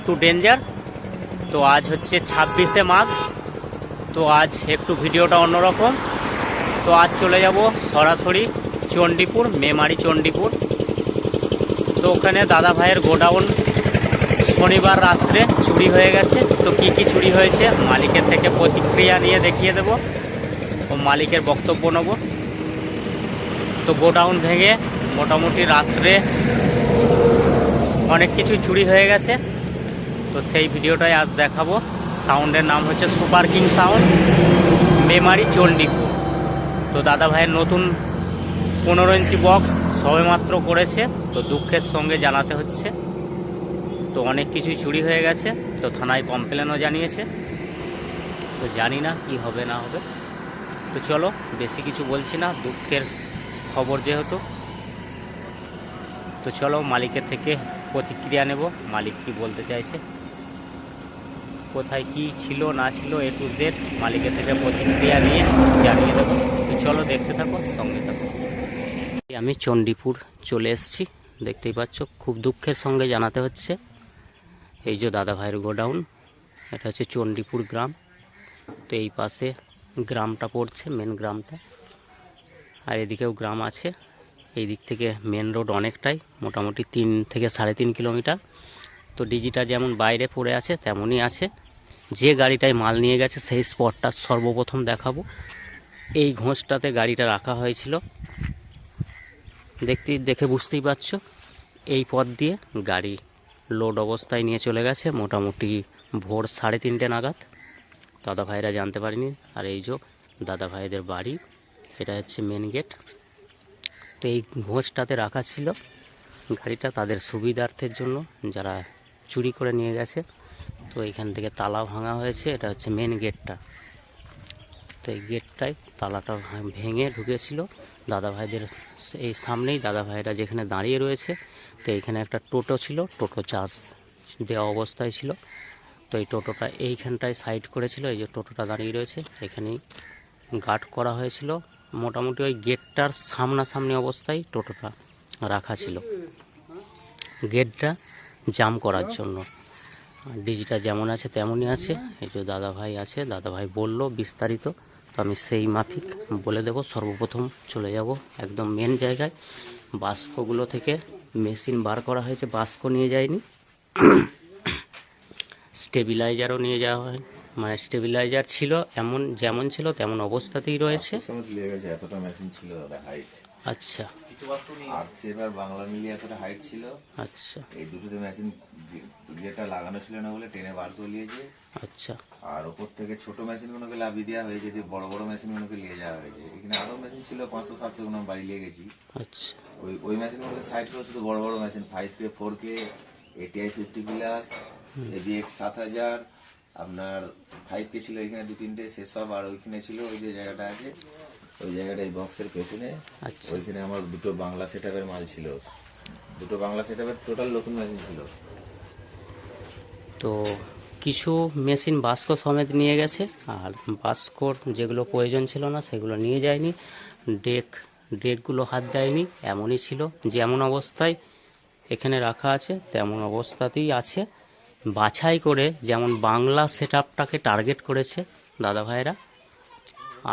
Two danger. তো আজ হচ্ছে 26শে মাঘ। তো আজ একটু ভিডিওটা অন্যরকম। তো আজ চলে যাব সরাসরি চণ্ডীপুর, মেমারি চণ্ডীপুর। তো ওখানে দাদা ভাইয়ের গোডাউন শনিবার রাত্রে চুরি হয়ে গেছে। তো কি কি চুরি হয়েছে মালিকের থেকে প্রতিক্রিয়া নিয়ে দেখিয়ে দেব ও মালিকের বক্তব্য নেব। তো গোডাউন ভেঙে মোটামুটি রাত্রে অনেক কিছু চুরি হয়ে গেছে। তো সেই ভিডিওটাই আজ দেখাবো। সাউন্ডের নাম হচ্ছে super king sound, Memari Chandipur. তো দাদা ভাইয়ের নতুন 15 ইঞ্চি বক্স সবেমাত্র করেছে, তো দুঃখের সঙ্গে জানাতে হচ্ছে। তো অনেক কিছুই চুরি হয়ে গেছে, তো থানায় কমপ্লেনও জানিয়েছে। তো জানি না কি হবে না হবে। তো চলো, বেশি কিছু বলছি না, দুঃখের খবর যেহেতু। তো চলো মালিকের থেকে প্রতিক্রিয়া নেব, মালিক কি বলতে চাইছে, কোথায় কি ছিল না ছিল, A to Z মালিকের থেকে প্রতিক্রিয়া নিয়ে জানিয়ে দেবো। তো চলো দেখতে থাকো, সঙ্গে থাকো। আমি চণ্ডীপুর চলে এসেছি, দেখতেই পাচ্ছ। খুব দুঃখের সঙ্গে জানাতে হচ্ছে, এই যে দাদা ভাইয়ের গোডাউন, এটা হচ্ছে চণ্ডীপুর গ্রাম। তো এই পাশে গ্রামটা পড়ছে, মেন গ্রামটা, আর এদিকেও গ্রাম আছে। এই দিক থেকে মেন রোড অনেকটাই, মোটামুটি 3 থেকে 3.5 কিলোমিটার। তো ডিজিটা যেমন বাইরে পড়ে আছে তেমনই আছে। যে গাড়িটায় মাল নিয়ে গেছে সেই স্পটটা সর্বপ্রথম দেখাবো। এই ঘোষটাতে গাড়িটা রাখা হয়েছিল, দেখে বুঝতেই পারছো। এই পথ দিয়ে গাড়ি লোড অবস্থায় নিয়ে চলে গেছে মোটামুটি ভোর 3:30 নাগাদ। দাদা ভাইরা জানতে পারেনি। আর এই যে দাদা ভাইদের বাড়ি, এটা হচ্ছে মেন গেট। তো এই ঘোষটাতে রাখা ছিল গাড়িটা তাদের সুবিধার্থের জন্য, যারা চুরি করে নিয়ে গেছে। তো এইখান থেকে তালা ভাঙা হয়েছে, এটা হচ্ছে মেন গেটটা। তো এই গেটটায় তালাটা ভেঙে ঢুকেছিল দাদা ভাইদের এই সামনেই। দাদা ভাইরা যেখানে দাঁড়িয়ে রয়েছে, তো এইখানে একটা টোটো ছিল, টোটো চার্জ দেওয়া অবস্থায় ছিল। তো এই টোটোটা এইখানটায় সাইড করেছিল, এই যে টোটোটা দাঁড়িয়ে রয়েছে এখানেই গার্ড করা হয়েছিল। মোটামুটি ওই গেটটার সামনাসামনি অবস্থায় টোটোটা রাখা ছিল, গেটটা জাম করার জন্য। ডিজিটা যেমন আছে তেমনই আছে। এই যে দাদা ভাই আছে, দাদা ভাই বললো বিস্তারিত, তো আমি সেই মাফিক বলে দেব। সর্বপ্রথম চলে যাব একদম মেন জায়গায়। বাস্কগুলো থেকে মেশিন বার করা হয়েছে, বাস্ক নিয়ে যায়নি। স্টেবিলাইজারও নিয়ে যাওয়া হয়, মানে স্টেবিলাইজার ছিল এমন যেমন ছিল তেমন অবস্থাতেই রয়েছে। এতটা মেশিন ছিল দাদা, হাইট। আচ্ছা, আর সেবার বাংলা মিলিয়ে এতটা হাইট ছিল। আচ্ছা, এই দুটোতে মেশিন যেটা লাগানো ছিল না বলে টেনে বার করে নিয়েছে। আচ্ছা, আর ওপর থেকে ছোট মেশিন গুলোকে লাভিয়ে দেওয়া হয়েছে, যে বড় বড় মেশিন গুলোকে নিয়ে যাওয়া হয়েছে। এখানে আরো মেশিন ছিল 500-700 গুলো বাড়ি নিয়ে গেছি। আচ্ছা, ওই মেশিন গুলোকে সাইড করে শুধু বড় বড় machine 5K 4K ATI 50 plus ABX 7000, আপনার 5K ছিল এখানে 2-3টে, শেষ সব। আর ওইখানে ছিল ওই যে জায়গাটা আছে, ওই জায়গাটা এই বক্সের পেছনে, আচ্ছা। ওইখানে আমার দুটো বাংলা সেটআপের মাল ছিল, দুটো বাংলা সেটআপের টোটাল নতুন মেশিন ছিল। তো কিছু মেশিন বাস্ক সমেত নিয়ে গেছে, আর বাস্কর যেগুলো প্রয়োজন ছিল না সেগুলো নিয়ে যায়নি। ডেকগুলো হাত দেয়নি, এমনই ছিল যেমন অবস্থায় এখানে রাখা আছে তেমন অবস্থাতেই আছে। বাছাই করে যেমন বাংলা সেটআপটাকে টার্গেট করেছে দাদা ভাইরা,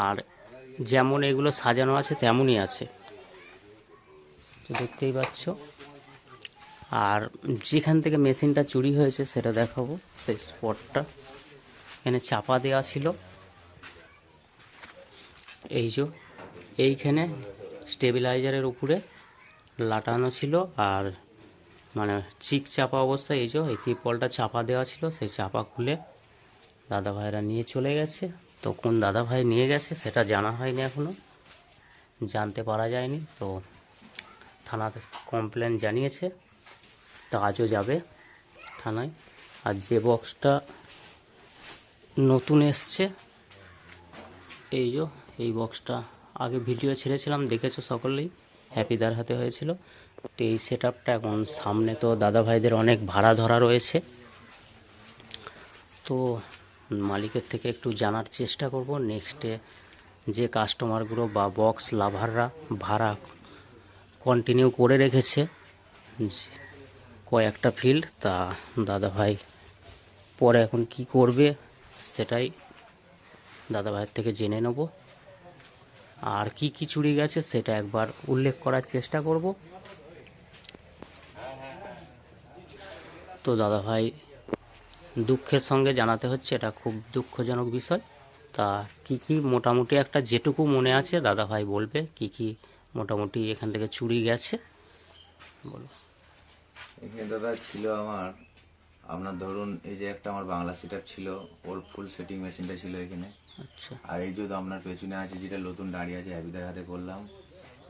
আর যেমন এগুলো সাজানো আছে তেমনই আছে, তো দেখতেই পাচ্ছ। আর যেখান থেকে মেশিনটা চুরি হয়েছে সেটা দেখাবো, সেই স্পটটা। এখানে চাপা দেওয়া ছিল, এই যে এইখানে স্টেবিলাইজারের উপরে লাটানো ছিল, আর মানে চিক চাপা অবস্থায় এই যে এই ত্রিপলটা চাপা দেওয়া ছিল। সেই চাপা খুলে দাদা ভাইরা নিয়ে চলে গেছে। তো কোন দাদা ভাই নিয়ে গেছে সেটা জানা হয়নি, এখনও জানতে পারা যায়নি। তো থানাতে কমপ্লেন জানিয়েছে, তো আজও যাবে থানায়। আর যে বক্সটা নতুন এসছে, এই যে এই বক্সটা আগে ভিডিও ছেড়েছিলাম, দেখেছো সকলেই, হ্যাপিদার হাতে হয়েছিল। তো এই সেটআপটা এখন সামনে তো দাদা ভাইদের অনেক ভাড়া ধরা রয়েছে, তো মালিকের থেকে একটু জানার চেষ্টা করব। নেক্সটে যে কাস্টমারগুলো বা বক্স লাভাররা ভাড়া কন্টিনিউ করে রেখেছে, কয়েকটা ফিল্ড। তা দাদা ভাই পরে এখন কি করবে সেটাই দাদা ভাইয়ের থেকে জেনে নেব। আর কি কি চুরি গেছে সেটা একবার উল্লেখ করার চেষ্টা করব। তো দাদা ভাই দুঃখের সঙ্গে জানাতে হচ্ছে, এটা খুব দুঃখজনক বিষয়। তা কি কি মোটামুটি একটা যেটুকু মনে আছে দাদা ভাই বলবে, কি কি মোটামুটি এখান থেকে চুরি গেছে বলো। এখানে দাদা ছিল আপনার ধরুন এই যে একটা আমার বাংলা সেট ছিল, ওর ফুল সেটিং মেশিনটা ছিল এখানে। আচ্ছা আর এই যে আপনার পেছনে আছে যেটা নতুন দাঁড়িয়ে আছে হ্যাবিদার হাতে করলাম,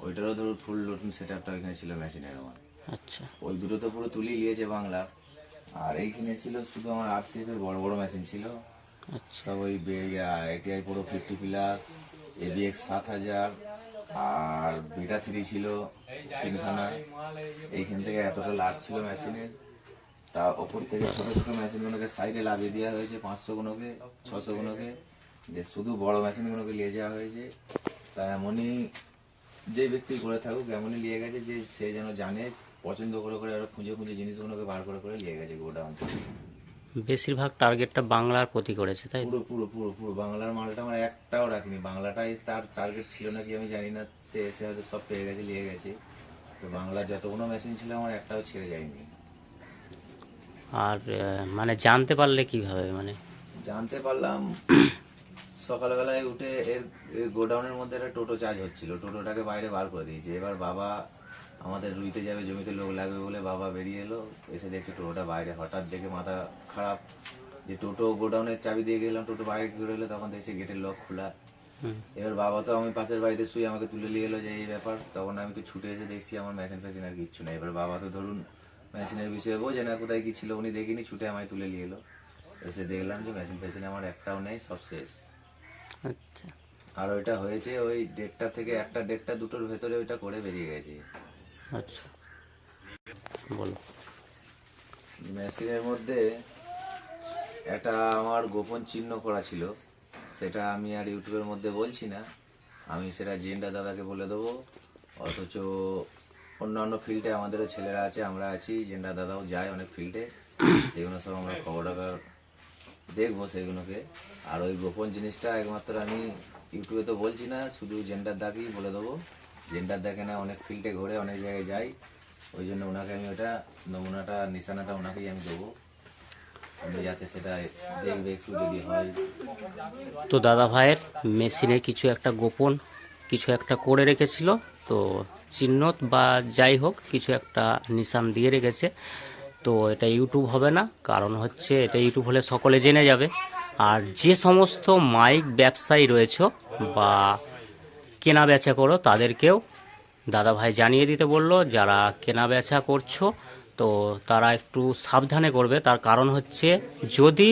ওইটারও ধরুন ফুল নতুন সেট আপটা এখানে ছিল মেশিনের আমার। আচ্ছা ওই দুটো তো পুরো তুলি নিয়েছে বাংলার। আর এইখানে ছিল শুধু আমার আরসিএফ এর বড় বড় মেশিন ছিল, আচ্ছা সব ওই এটিআই পুরো 50+, এবিএক্স 7000, আর বিটা 3 ছিল 3খানা। এইখান থেকে এতটা লাভ ছিল মেশিনের। তা ওপর থেকে ছোট ছোট মেশিনগুলোকে সাইডে লাভিয়ে দেওয়া হয়েছে, 500 গুণকে 600 গুণকে, যে শুধু বড় মেশিনগুলোকে নিয়ে যাওয়া হয়েছে। তা এমনই যে ব্যক্তি করে থাকুক এমনই নিয়ে গেছে যে সে যেন জানে, পছন্দ করে করে আরো খুঁজে খুঁজে জিনিসগুলোকে বার করে করে নিয়ে গেছে গোডাউন থেকে। বেশিরভাগ টার্গেটটা বাংলার প্রতি করেছে, তাই তো? পুরো পুরো পুরো পুরো বাংলার মালটা আমার একটাও রাখিনি, বাংলাটাই তার টার্গেট ছিল নাকি আমি জানি না, সে এসে হয়তো সব পেয়ে গেছে নিয়ে গেছে। তো বাংলার যতগুলো মেশিন ছিল আমার একটাও ছেড়ে যায়নি। আর মানে জানতে পারলে কিভাবে, মানে জানতে পারলাম সকালবেলায় উঠে এর এর গোডাউনের মধ্যে একটা টোটো চার্জ হচ্ছিল, টোটোটাকে বাইরে বার করে দিয়েছে। এবার বাবা আমাদের রুইতে যাবে, জমিতে লোক লাগবে বলে বাবা বেরিয়ে এলো, এসে দেখছে টোটোটা বাইরে। হঠাৎ দেখে মাথা খারাপ যে টোটো গোডাউনের চাবি দিয়ে গেলাম, টোটো বাইরে কি করে এলো, তখন দেখছে গেটের লক খোলা। এবার বাবা তো আমি পাশের বাড়িতে শুই, আমাকে তুলে নিয়ে এলো যে এই ব্যাপার। তখন আমি তো ছুটে এসে দেখছি আমার মেশিন ফেশিন আর কিচ্ছু নেই। এবার বাবা তো ধরুন মেশিনের বিষয়ে বোঝে না, কোথায় কি ছিল উনি দেখিনি, ছুটে আমায় তুলে নিয়ে এলো। এসে দেখলাম যে মেশিন ফেশিন আমার একটাও নেই, সব শেষ। আচ্ছা আর ওইটা হয়েছে ওই 1:30 থেকে 1টা 1:30 2টোর ভেতরে ওইটা করে বেরিয়ে গেছে। আচ্ছা বলো। মেশিনের মধ্যে একটা আমার গোপন চিহ্ন করা ছিল, সেটা আমি আর ইউটিউবের মধ্যে বলছি না, আমি সেটা জেন্ডা দাদাকে বলে দেবো। অথচ অন্যান্য ফিল্ডে আমাদেরও ছেলেরা আছে, আমরা আছি, জেন্ডা দাদাও যায় অনেক ফিল্ডে, সেগুলো সব আমরা খবর দেখবো সেগুলোকে। আর ওই গোপন জিনিসটা একমাত্র আমি ইউটিউবে তো বলছি না, শুধু জেন্ডার দাকেই বলে দেবো। জেন্ডার দেখে না অনেক ফিল্ডে ঘুরে, অনেক জায়গায় যাই, ওই জন্য ওনাকে আমি ওটা নমুনাটা নিশানাটা ওনাকেই আমি দেবো, উনি যাতে সেটা দেখবে একটু যদি হয়। তো দাদা ভাইয়ের মেশিনে কিছু একটা গোপন কিছু একটা করে রেখেছিল, তো চিহ্ন বা যাই হোক কিছু একটা নিশান দিয়ে রেখেছে। তো এটা ইউটিউব হবে না, কারণ হচ্ছে এটা ইউটিউব হলে সকলে জেনে যাবে। আর যে সমস্ত মাইক ব্যবসায়ী রয়েছে বা কেনা বেচা করো তাদেরকেও দাদা ভাই জানিয়ে দিতে বলল, যারা কেনা বেচা করছো তো তারা একটু সাবধানে করবে। তার কারণ হচ্ছে যদি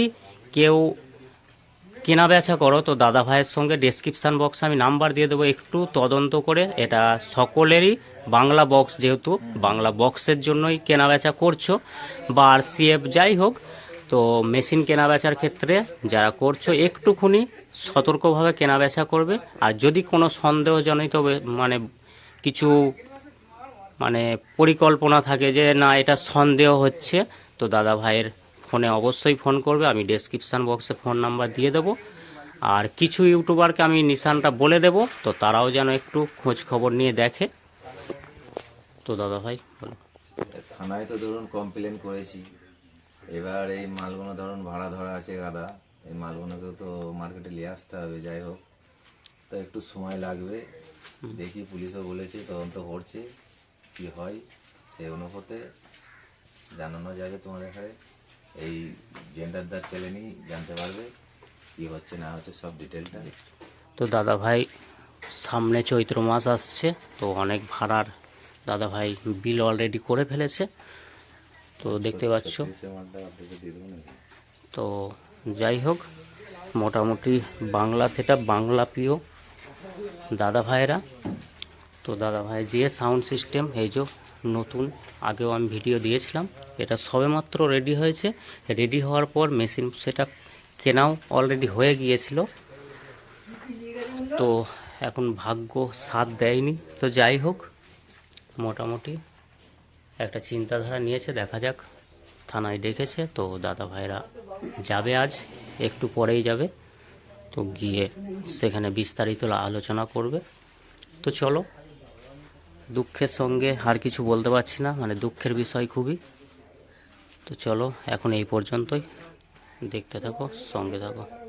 কেউ কেনা বেচা করো তো দাদা ভাইয়ের সঙ্গে ডেসক্রিপশান বক্সে আমি নাম্বার দিয়ে দেবো, একটু তদন্ত করে। এটা সকলেরই বাংলা বক্স, যেহেতু বাংলা বক্সের জন্যই কেনা বেচা করছো বা আরসিএফ যাই হোক, তো মেশিন কেনা বেচার ক্ষেত্রে যারা করছো একটুখানি সতর্কভাবে কেনা বেচা করবে। আর যদি কোনো সন্দেহজনিত মানে কিছু মানে পরিকল্পনা থাকে যে না এটা সন্দেহ হচ্ছে, তো দাদা ভাইয়ের ফোনে অবশ্যই ফোন করবে, আমি ডেসক্রিপশান বক্সে ফোন নাম্বার দিয়ে দেবো। আর কিছু ইউটিউবারকে আমি নিশানটা বলে দেবো, তো তারাও যেন একটু খোঁজ খবর নিয়ে দেখে। তো দাদা ভাই বলো। থানায় তো ধরুন কমপ্লেন করেছি, এবার এই মালগুলো ধরুন ভাড়া ধরা আছে গাদা, এই মালগুলোকেও তো মার্কেটে নিয়ে আসতে হবে, যাই হোক তো একটু সময় লাগবে। দেখি পুলিশও বলেছে তদন্ত করছে, কি হয় সেই অনুপাতে জানানো যাবে তোমাদের এখানে। এই জেন্ডারদার চ্যানেলই জানতে পারবে কি হচ্ছে না হচ্ছে সব ডিটেলটা। তো দাদা ভাই সামনে চৈত্র মাস আসছে, তো অনেক ভাড়ার দাদা ভাই বিল অলরেডি করে ফেলেছে, তো দেখতে পাচ্ছ। তো যাই হোক মোটামুটি বাংলা সেটা বাংলা প্রিয় দাদা ভাইরা। তো দাদা ভাই যে সাউন্ড সিস্টেম এই যে নতুন, আগেও আমি ভিডিও দিয়েছিলাম, এটা সবেমাত্র রেডি হয়েছে। রেডি হওয়ার পর মেশিন সেটা কেনাও অলরেডি হয়ে গিয়েছিল, তো এখন ভাগ্য সাথ দেয়নি। তো যাই হোক মোটামুটি একটা চিন্তাধারা নিয়েছে, দেখা যাক। থানায় ডেকেছে, তো দাদা ভাইরা যাবে আজ, একটু পরেই যাবে। তো গিয়ে সেখানে বিস্তারিত আলোচনা করবে। তো চলো, দুঃখের সঙ্গে আর কিছু বলতে পারছি না, মানে দুঃখের বিষয় খুবই। তো চলো এখন এই পর্যন্তই, দেখতে থাকো, সঙ্গে থাকো।